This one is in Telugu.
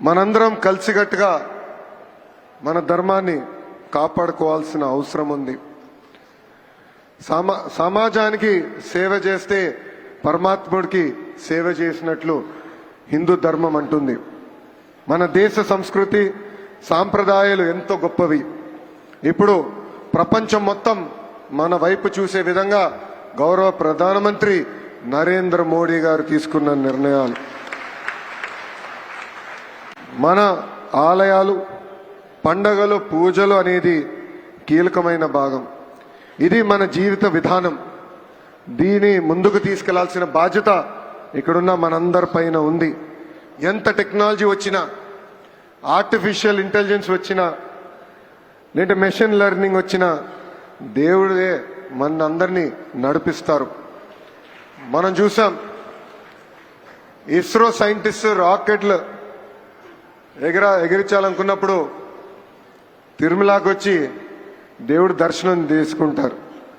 మనందరం కలిసికట్టుగా మన ధర్మాన్ని కాపాడుకోవాల్సిన అవసరం ఉంది. సమాజానికి సేవ చేస్తే పరమాత్ముడికి సేవ చేసినట్లు హిందూ ధర్మం అంటుంది. మన దేశ సంస్కృతి సాంప్రదాయాలు ఎంతో గొప్పవి. ఇప్పుడు ప్రపంచం మొత్తం మన వైపు చూసే విధంగా గౌరవ ప్రధానమంత్రి నరేంద్ర మోడీ గారు తీసుకున్న నిర్ణయాలు, మన ఆలయాలు, పండగలు, పూజలు అనేది కీలకమైన భాగం. ఇది మన జీవిత విధానం. దీని ముందుకు తీసుకెళ్లాల్సిన బాధ్యత ఇక్కడున్న మనందరి పైన ఉంది. ఎంత టెక్నాలజీ వచ్చినా, ఆర్టిఫిషియల్ ఇంటెలిజెన్స్ వచ్చినా, లేదంటే మెషిన్ లెర్నింగ్ వచ్చినా, దేవుడే మనందరినీ నడిపిస్తారు. మనం చూసాం, ఇస్రో సైంటిస్ట్ రాకెట్లు ఎగిరించాలనుకున్నప్పుడు తిరుమలకి వచ్చి దేవుడు దర్శనం తీసుకుంటారు.